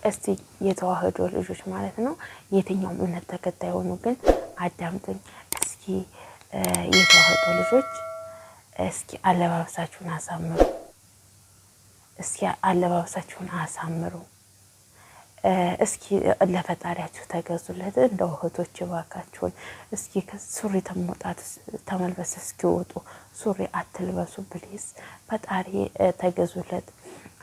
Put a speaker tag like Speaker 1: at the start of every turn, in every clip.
Speaker 1: እስቲ የተዋህዶ ልጆች ማለት ነው የትኛው እምነት ተከታይ ሆኑ ግን አዳምጡኝ እስኪ የተዋህዶ ልጆች እስኪ አለባበሳችሁን አሳምሩ እስኪ አለባበሳችሁን አሳምሩ እስኪ ለፈጣሪያችሁ ተገዙለት እንደው እህቶች ባካችሁን እስኪ ሱሪ ተመልበስ እስኪ ወጡ ሱሪ አትልበሱ ፕሊዝ ፈጣሪ ተገዙለት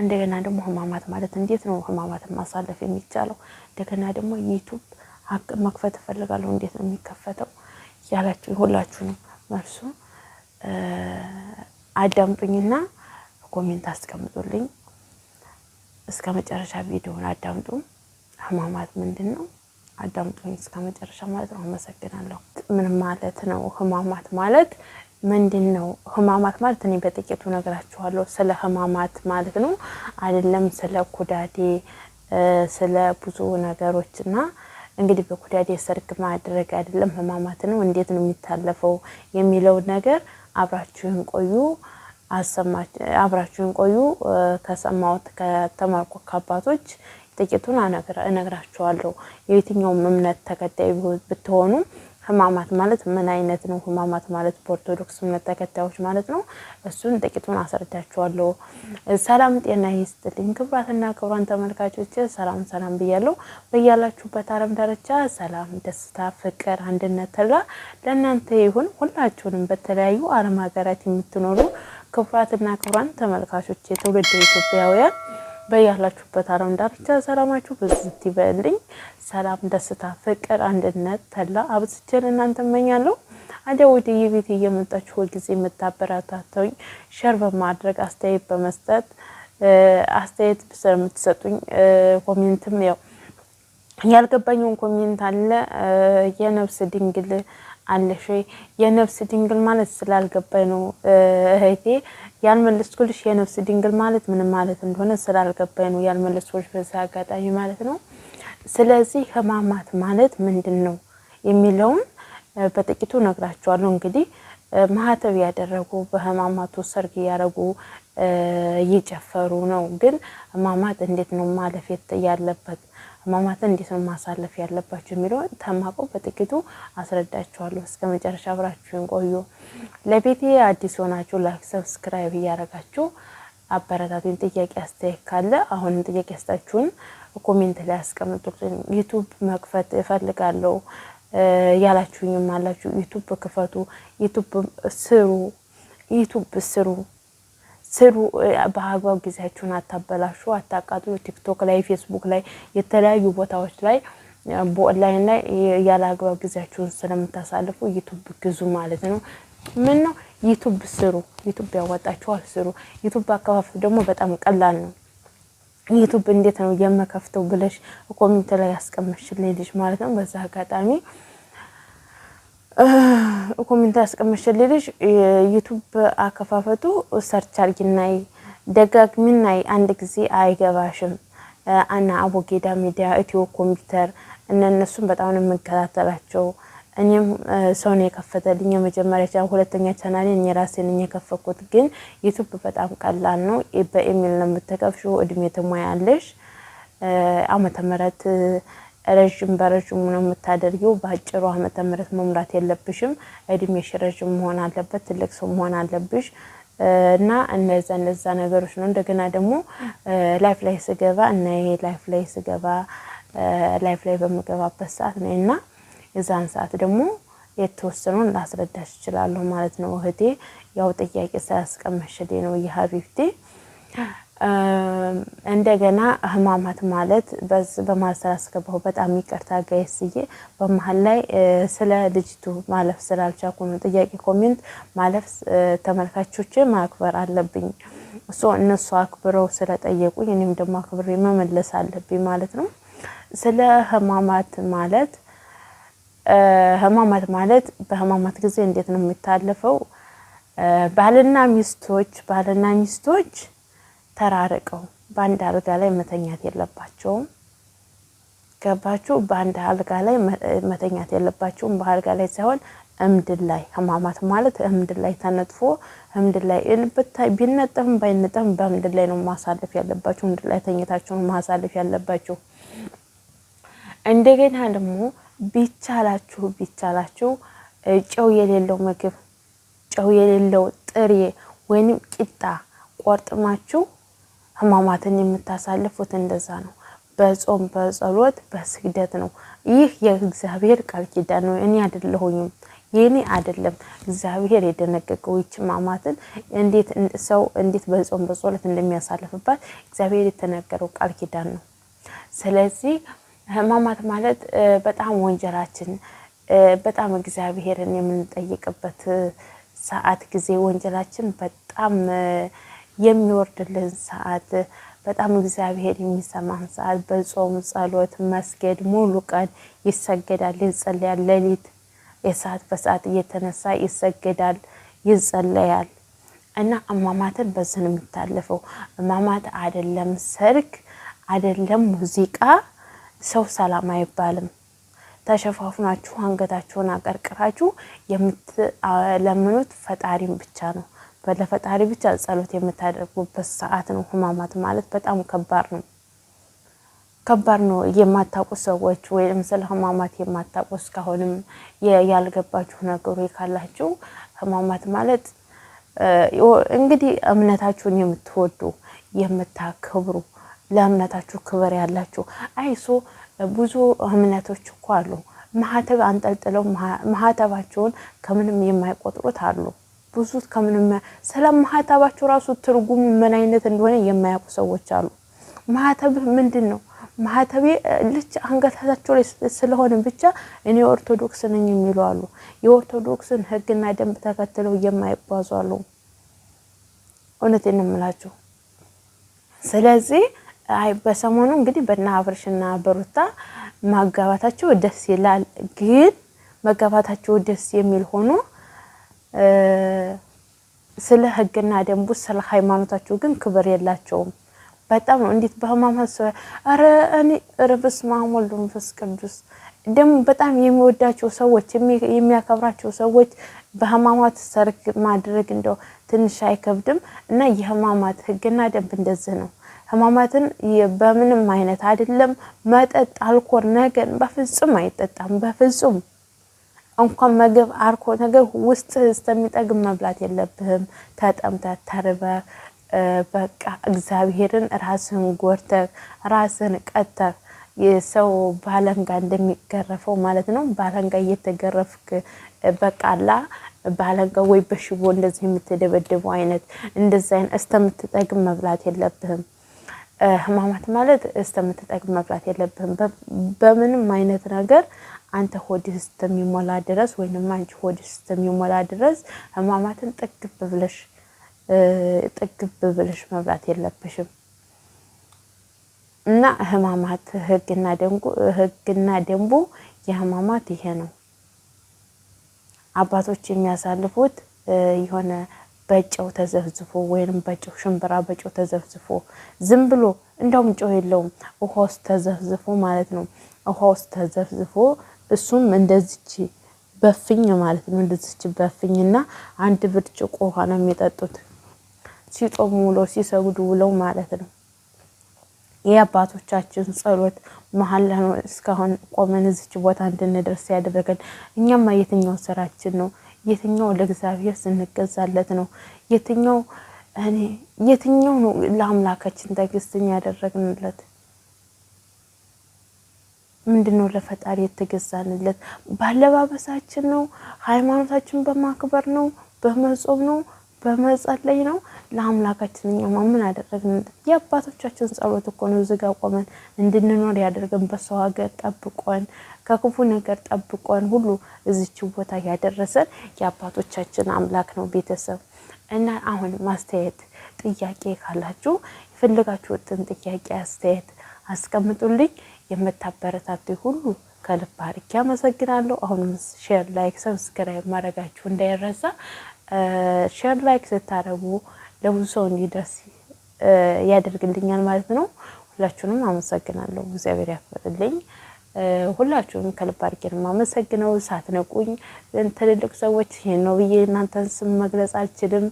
Speaker 1: እንደገና ደግሞ ህማማት ማለት እንዴት ነው ህማማትን ማሳለፍ የሚቻለው እንደገና ደግሞ ዩቲዩብ መክፈት ፈልጋለሁ እንዴት ነው የሚከፈተው ያላችሁ ሁላችሁ ነው መልሱ አዳምጡኝና ኮሜንት አስቀምጡልኝ እስከ መጨረሻ ቪዲዮውን አዳምጡ ህማማት ምንድነው አዳምጡኝ እስከ መጨረሻ ማለት ነው አመሰግናለሁ ምን ማለት ነው ህማማት ማለት ምንድነው ህማማት ማለት እኔ በጥቂቱ ነግራችኋለሁ ስለ ህማማት ማለት ነው አይደለም ስለ ኩዳዴ ስለ ብዙ ነገሮችና እንግዲህ በኩዳዴ ሰርግ ማድረግ አይደለም ህማማት ነው እንዴት ነው የሚታለፈው የሚለው ነገር አብራችሁን ቆዩ ከሰማውት ከተማርኩ ከአባቶች ጥቂቱን እነግራችኋለሁ የትኛው እምነት ተከታይ ብትሆኑ ህማማት ማለት ምን አይነት ነው ህማማት ማለት በኦርቶዶክስ እምነት ተከታዮች ማለት ነው እሱን ጥቂቱን አስረዳችኋለሁ ሰላም ጤና ይስጥልኝ ክብራትና ክብራን ተመልካቾች ሰላም ብያለሁ በእያላችሁበት ዓለም ዳርቻ ሰላም ደስታ ፍቅር አንድነት ተላ ለእናንተ ይሁን ሁላችሁንም በተለያዩ ዓለም ሀገራት የምትኖሩ ክብራትና ክብራን ተመልካቾች የትውልድ ኢትዮጵያውያን በእያላችሁበት ዓለም ዳርቻ ሰላማችሁ በዝት ይበልኝ ሰላም ደስታ ፍቅር አንድነት ተላ አብዝቼ ለእናንተ እመኛለሁ ወደ የቤት እየመጣችሁ ሁልጊዜ የምታበረታቱኝ ሼር በማድረግ አስተያየት በመስጠት አስተያየት ስለምትሰጡኝ ኮሜንትም ያው ያልገባኝውን ኮሜንት አለ የነፍስ ድንግል አለሽ የነፍስ ድንግል ማለት ስላልገባኝ ነው እህቴ ያልመለስኩልሽ የነፍስ ድንግል ማለት ምን ማለት እንደሆነ ስላልገባኝ ነው ያልመለስኩልሽ በዛ አጋጣሚ ማለት ነው ስለዚህ ህማማት ማለት ምንድነው የሚለውን በጥቂቱ ነግራችኋለሁ እንግዲህ ማህተብ ያደረጉ በህማማቱ ሰርግ ያረጉ እየጨፈሩ ነው ግን ህማማት እንዴት ነው ማለፍ ያለበት ህማማት እንዴት ነው ማሳለፍ ያለባችሁ የሚለው ተማቀው በጥቂቱ አስረዳችኋለሁ እስከ መጨረሻ አብራችሁን ቆዩ ለቤቴ አዲስ ሆናችሁ ላይክ ሰብስክራይብ ያረጋችሁ አበረታቱኝ ጥያቄ አስተያየት ካለ አሁን ጥያቄ አስተያየቱን ኮሜንት ላይ አስቀምጡልኝ ዩቲዩብ መክፈት እፈልጋለሁ ያላችሁኝም አላችሁ ዩቲዩብ ክፈቱ ዩቲዩብ ስሩ በአግባብ ጊዜያችሁን አታበላሹ አታቃጥሉ ቲክቶክ ላይ ፌስቡክ ላይ የተለያዩ ቦታዎች ላይ በኦንላይን ላይ ያለ አግባብ ጊዜያችሁን ስለምታሳልፉ ዩቲዩብ ግዙ ማለት ነው ምን ነው ዩቲዩብ ስሩ ዩቲዩብ ያወጣችኋል ስሩ ዩቲዩብ አከፋፈቱ ደግሞ በጣም ቀላል ነው ዩቲዩብ እንዴት ነው የመከፍተው ብለሽ ኮሜንት ላይ ያስቀምጥልኝ ልጅ ማለት ነው በዛ አጋጣሚ ኮሜንት ያስቀምጥልሽ ዩቲዩብ አከፋፈቱ ሰርች አርጊናይ ደጋግሚናይ አንድ ጊዜ አይገባሽም አና አቦጌዳ ሚዲያ ኢትዮ ኮምፒውተር እነሱም በጣም ነው የምከታተላቸው እኔም ሰውን የከፈተልኝ የመጀመሪያ ቻናል ሁለተኛ ቻናል እኔ ራሴ ነኝ የከፈኩት ግን ዩቲዩብ በጣም ቀላል ነው በኢሜል ነው የምትከፍሺው እድሜ ተሟያለሽ ዓመተ ምህረት ረጅም በረጅም ነው የምታደርጊው ባጭሩ ዓመተ ምህረት መሙላት የለብሽም እድሜሽ ረጅም መሆን አለበት ትልቅ ሰው መሆን አለብሽ እና እነዛ ነገሮች ነው እንደገና ደግሞ ላይፍ ላይ ስገባ እና ላይፍ ላይ በመገባበት ሰዓት ነውና የዛን ሰዓት ደግሞ የተወሰነውን ላስረዳሽ ይችላል ማለት ነው እህቴ ያው ጥያቄ ሳያስቀምሽልኝ ነው የሀቢብቴ እንደገና ህማማት ማለት በማሰራ አስገባው በጣም ይቅርታ ጋይስዬ በመሃል ላይ ስለ ልጅቱ ማለፍ ስላልቻልኩ ነው ጥያቄ ኮሜንት ማለፍ ተመልካቾቼ ማክበር አለብኝ እነሱ አክብረው ስለጠየቁኝ እኔም ደግሞ አክብሬ መመለስ አለብኝ ማለት ነው ስለ ህማማት ማለት በህማማት ጊዜ እንዴት ነው የሚታለፈው ባልና ሚስቶች ተራርቀው ባንድ አልጋ ላይ መተኛት የለባቸውም ገባችሁ ባንድ አልጋ ላይ መተኛት የለባቸውም በአልጋ ላይ ሳይሆን እምድር ላይ ህማማት ማለት እምድር ላይ ተነጥፎ እምድር ላይ ቢነጠፍም ባይነጠፍም በእምድር ላይ ነው ማሳለፍ ያለባችሁ። እምድር ላይ ተኝታችሁ ነው ማሳለፍ ያለባችሁ። እንደገና ደግሞ ቢቻላችሁ ጨው የሌለው ምግብ፣ ጨው የሌለው ጥሬ ወይንም ቂጣ ቆርጥማችሁ ህማማትን የምታሳልፉት እንደዛ ነው። በጾም በጸሎት በስግደት ነው። ይህ የእግዚአብሔር ቃል ኪዳን ነው። እኔ አይደለሁኝም፣ የኔ አይደለም። እግዚአብሔር የደነገገው ይህች ህማማትን እንዴት በጾም በጸሎት እንደሚያሳልፍባት እግዚአብሔር የተናገረው ቃል ኪዳን ነው። ስለዚህ ህማማት ማለት በጣም ወንጀላችን በጣም እግዚአብሔርን የምንጠይቅበት ሰዓት ጊዜ ወንጀላችን በጣም የሚወርድልን ሰዓት በጣም እግዚአብሔር የሚሰማን ሰዓት በጾም ጸሎት መስገድ ሙሉ ቀን ይሰገዳል፣ ይጸለያል። ሌሊት የሰዓት በሰዓት እየተነሳ ይሰገዳል፣ ይጸለያል። እና ህማማትን በዚህ ነው የሚታለፈው። ህማማት አይደለም ሰርግ አይደለም ሙዚቃ ሰው ሰላም አይባልም። ተሸፋፍናችሁ አንገታችሁን አቀርቅራችሁ የምትለምኑት ፈጣሪን ብቻ ነው። ለፈጣሪ ብቻ ጸሎት የምታደርጉበት ሰዓት ነው። ህማማት ማለት በጣም ከባድ ነው። የማታውቁ ሰዎች ወይም ስለ ህማማት የማታውቁ እስካሁንም ያልገባችሁ ነገሮች ካላችሁ ህማማት ማለት እንግዲህ እምነታችሁን የምትወዱ የምታከብሩ ለእምነታችሁ ክብር ያላችሁ አይሶ ብዙ እምነቶች እኮ አሉ። ማህተብ አንጠልጥለው ማህተባቸውን ከምንም የማይቆጥሩት አሉ። ብዙ ከምንም ስለ ማህተባቸው ራሱ ትርጉሙ ምን አይነት እንደሆነ የማያውቁ ሰዎች አሉ። ማህተብ ምንድነው? ማህተቤ ልጅ አንገታቸው ላይ ስለሆነ ብቻ እኔ ኦርቶዶክስ ነኝ የሚሉ አሉ። የኦርቶዶክስን ህግና ደንብ ተከትለው የማይጓዙ አሉ። እውነቴን ነው የምላችሁ። ስለዚህ በሰሞኑ እንግዲህ በእነ አብርሽና በሩታ ማጋባታቸው ደስ ይላል። ግን መጋባታቸው ደስ የሚል ሆኖ ስለ ህግና ደንቡ ስለ ሃይማኖታቸው ግን ክብር የላቸውም። በጣም ነው እንዴት በህማማት እኔ በስመ አብ ወወልድ ወመንፈስ ቅዱስ ደግሞ በጣም የሚወዳቸው ሰዎች የሚያከብራቸው ሰዎች በህማማት ሰርግ ማድረግ እንደው ትንሽ አይከብድም? እና የህማማት ህግና ደንብ እንደዚህ ነው። ህማማትን በምንም አይነት አይደለም መጠጥ አልኮል ነገር በፍጹም አይጠጣም። በፍጹም እንኳን ምግብ አልኮል ነገር ውስጥ እስከሚጠግብ መብላት የለብህም። ተጠምተህ ተርበህ በቃ እግዚአብሔርን ራስን ጎርተህ ራስን ቀጥተህ የሰው ባለንጋ እንደሚገረፈው ማለት ነው። ባለንጋ እየተገረፍክ በቃላ ባለንጋ ወይ በሽቦ እንደዚህ የምትደበደበው አይነት እንደዛ አይነት እስከምትጠግብ መብላት የለብህም። ህማማት ማለት እስከምትጠግብ መብላት የለብህም። በምንም አይነት ነገር አንተ ሆድህ እስከሚሞላ ድረስ ወይንም አንቺ ሆድህ እስከሚሞላ ድረስ ህማማትን ጥግብ ብለሽ መብላት የለብሽም። እና ህማማት ህግና ደንቡ የህማማት ይሄ ነው። አባቶች የሚያሳልፉት የሆነ በጨው ተዘፍዝፎ ወይንም በጨው ሽምብራ በጨው ተዘፍዝፎ ዝም ብሎ እንደውም ጨው የለውም ውሃ ውስጥ ተዘፍዝፎ ማለት ነው። ውሃ ውስጥ ተዘፍዝፎ እሱም እንደዚች በፍኝ ማለት ነው። እንደዚች በፍኝና አንድ ብርጭቆ ውሃ ነው የሚጠጡት ሲጾሙ ውለው ሲሰግዱ ውለው ማለት ነው። የአባቶቻችን ጸሎት መሐላ ነው እስካሁን ቆመን እዚች ቦታ እንድንደርስ ያደረገን። እኛማ የትኛው ስራችን ነው? የትኛው ለእግዚአብሔር ስንገዛለት ነው? የትኛው ነው ለአምላካችን ትዕግስትን ያደረግንለት? ምንድነው ለፈጣሪ የተገዛንለት? ባለባበሳችን ነው? ሃይማኖታችን በማክበር ነው? በመጾም ነው? በመጸለይ ነው? ለአምላካችን እኛማ ምን አደረግንለት? የአባቶቻችን ጸሎት እኮ ነው እዚህ ጋር ቆመን እንድንኖር ያደርገን። በሰው ሀገር ጠብቆን ከክፉ ነገር ጠብቆን ሁሉ እዚች ቦታ ያደረሰን የአባቶቻችን አምላክ ነው። ቤተሰብ እና አሁን ማስተያየት ጥያቄ ካላችሁ የፈለጋችሁትን ጥያቄ አስተያየት አስቀምጡልኝ። የምታበረታቱ ሁሉ ከልብ አድርጌ አመሰግናለሁ። አሁንም ሼር፣ ላይክ፣ ሰብስክራይብ ማድረጋችሁ እንዳይረሳ። ሼር ላይክ ስታደርጉ ለብዙ ሰው እንዲደርስ ያደርግልኛል ማለት ነው። ሁላችሁንም አመሰግናለሁ። እግዚአብሔር ያክብርልኝ። ሁላችሁም ከልብ አድርጌ ነው የማመሰግነው። ሳትነቁኝ ትልልቅ ሰዎች ይሄን ነው ብዬ እናንተን ስም መግለጽ አልችልም።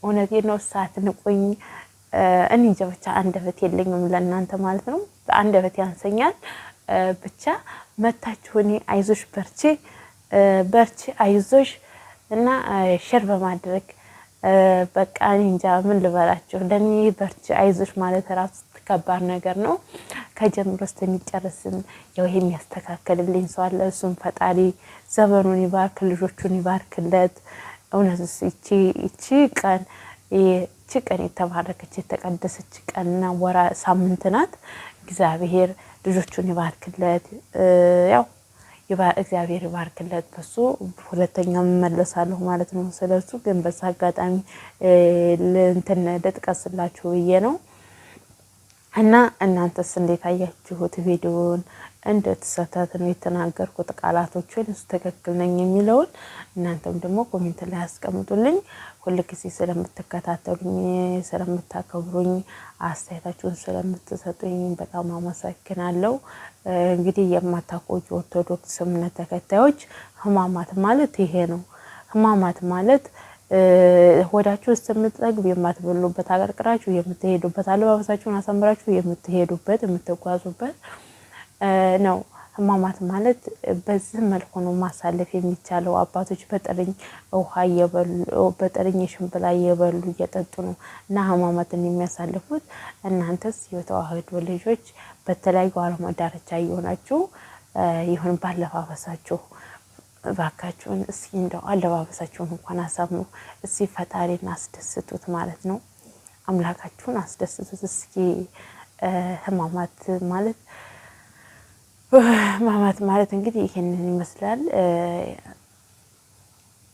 Speaker 1: እውነቴን ነው። ሳትንቁኝ እኔ እንጃ ብቻ አንደበት የለኝም ለእናንተ ማለት ነው። አንደበት ያንሰኛል። ብቻ መታችሁ እኔ አይዞሽ በርቺ አይዞሽ እና ሼር በማድረግ በቃ እኔ እንጃ ምን ልበላችሁ። ለኔ በርቺ አይዞሽ ማለት ራሱ ከባድ ነገር ነው። ከጀምሮ እስከሚጨርስም ያው የሚያስተካክልልኝ ሰው አለ። እሱም ፈጣሪ ዘመኑን ይባርክ፣ ልጆቹን ይባርክለት። እውነትስ ይቺ ቀን የተባረከች የተቀደሰች ቀንና ወራ ሳምንት ናት። እግዚአብሔር ልጆቹን ይባርክለት። ያው እግዚአብሔር ይባርክለት። በሱ ሁለተኛም መለሳለሁ ማለት ነው። ስለሱ ግን በዛ አጋጣሚ ልጥቀስላችሁ ብዬ ነው። እና እናንተስ እንዴት አያችሁት ቪዲዮውን? እንደተሳሳተ ነው የተናገርኩት ቃላቶችን እሱ ትክክል ነኝ የሚለውን እናንተም ደግሞ ኮሜንት ላይ አስቀምጡልኝ። ሁልጊዜ ስለምትከታተሉኝ ስለምታከብሩኝ አስተያየታችሁን ስለምትሰጡኝ በጣም አመሰግናለሁ። እንግዲህ የማታውቁ ኦርቶዶክስ እምነት ተከታዮች ህማማት ማለት ይሄ ነው። ህማማት ማለት ሆዳችሁ እስከምትጠግቡ የማትበሉበት አቀርቅራችሁ የምትሄዱበት አለባበሳችሁን አሳምራችሁ የምትሄዱበት የምትጓዙበት ነው። ህማማት ማለት በዚህ መልኩ ነው ማሳለፍ የሚቻለው። አባቶች በጥርኝ ውሃ እየበሉ በጥርኝ ሽምብላ እየበሉ እየጠጡ ነው እና ህማማትን የሚያሳልፉት። እናንተስ የተዋህዶ ልጆች በተለያዩ ዓለም ዳርቻ እየሆናችሁ ይሁን ባለባበሳችሁ ባካችሁን እስኪ እንደው አለባበሳችሁን እንኳን አሳምሩ። እስኪ ፈጣሪን አስደስቱት ማለት ነው። አምላካችሁን አስደስቱት እስኪ። ህማማት ማለት እንግዲህ ይሄንን ይመስላል።